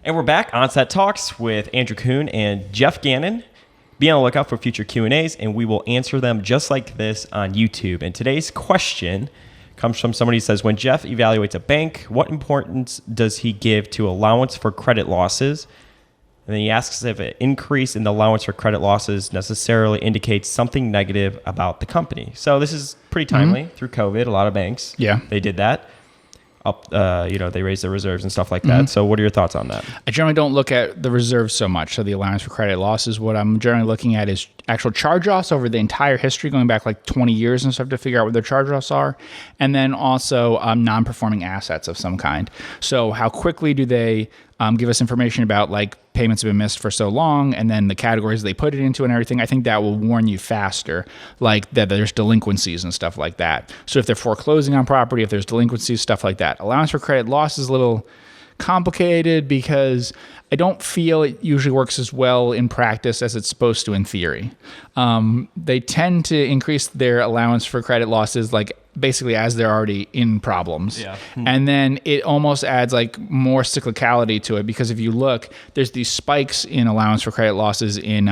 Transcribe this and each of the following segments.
And we're back on Set Talks with Andrew Kuhn and Geoff Gannon. Be on the lookout for future Q&As, and we will answer them just like this on YouTube. And today's question comes from somebody who says, when Geoff evaluates a bank, what importance does he give to allowance for credit losses? And then he asks if an increase in the allowance for credit losses necessarily indicates something negative about the company. So this is pretty timely through COVID. A lot of banks, they did that. They raised their reserves and stuff like that. So what are your thoughts on that? I generally don't look at the reserves so much. So the allowance for credit losses, what I'm generally looking at is actual charge-offs over the entire history, going back like 20 years and stuff to figure out what their charge-offs are. And then also non-performing assets of some kind. So how quickly do they give us information about like payments have been missed for so long, and then the categories they put it into and everything. I think that will warn you faster, like that there's delinquencies and stuff like that. So if they're foreclosing on property, if there's delinquencies, stuff like that. Allowance for credit loss is a little complicated because I don't feel it usually works as well in practice as it's supposed to in theory. They tend to increase their allowance for credit losses like basically as they're already in problems. Yeah. And then it almost adds like more cyclicality to it, because if you look, there's these spikes in allowance for credit losses in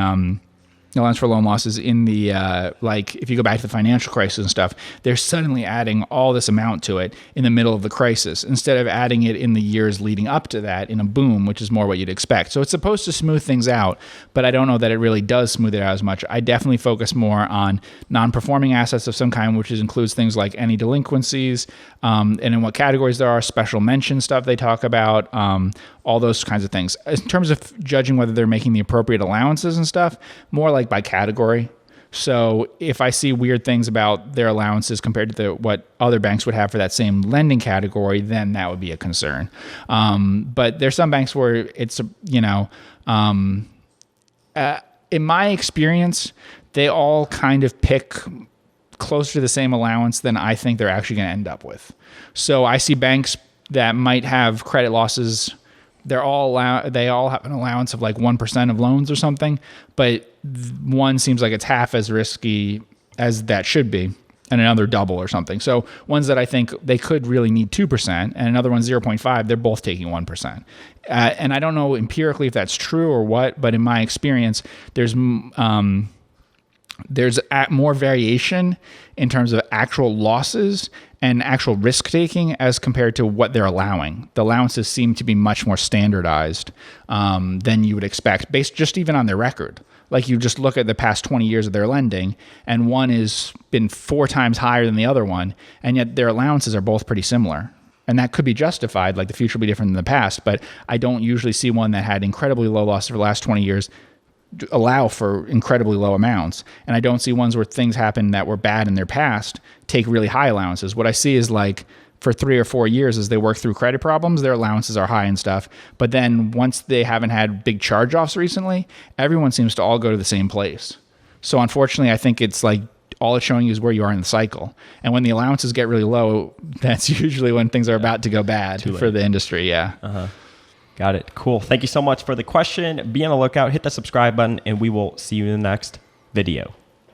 allowance for loan losses in the like if you go back to the financial crisis and stuff, they're suddenly adding all this amount to it in the middle of the crisis instead of adding it in the years leading up to that in a boom, which is more what you'd expect. So it's supposed to smooth things out, but I don't know that it really does smooth it out as much. I definitely focus more on non-performing assets of some kind, which includes things like any delinquencies, and in what categories there are, special mention stuff they talk about, all those kinds of things. In terms of judging whether they're making the appropriate allowances and stuff, more like by category. So if I see weird things about their allowances compared to what other banks would have for that same lending category, then that would be a concern. But there's some banks where it's, in my experience, they all kind of pick closer to the same allowance than I think they're actually going to end up with. So I see banks that might have credit losses. They all have an allowance of like 1% of loans or something, but one seems like it's half as risky as that should be, and another double or something. So ones that I think they could really need 2%, and another one 0.5, they're both taking 1%. And I don't know empirically if that's true or what, but in my experience, there's more variation in terms of actual losses and actual risk taking as compared to what they're allowing. The allowances seem to be much more standardized than you would expect, based just even on their record. Like you just look at the past 20 years of their lending, and one has been 4 times higher than the other one, and yet their allowances are both pretty similar. And that could be justified, like the future will be different than the past, but I don't usually see one that had incredibly low losses for the last 20 years allow for incredibly low amounts. And I don't see ones where things happen that were bad in their past take really high allowances. What I see is like for 3 or 4 years as they work through credit problems, their allowances are high and stuff. But then once they haven't had big charge-offs recently, everyone seems to all go to the same place. So unfortunately, I think it's like all it's showing you is where you are in the cycle. And when the allowances get really low, that's usually when things are about to go bad for the industry. Yeah. Uh-huh. Got it. Cool. Thank you so much for the question. Be on the lookout. Hit the subscribe button, and we will see you in the next video.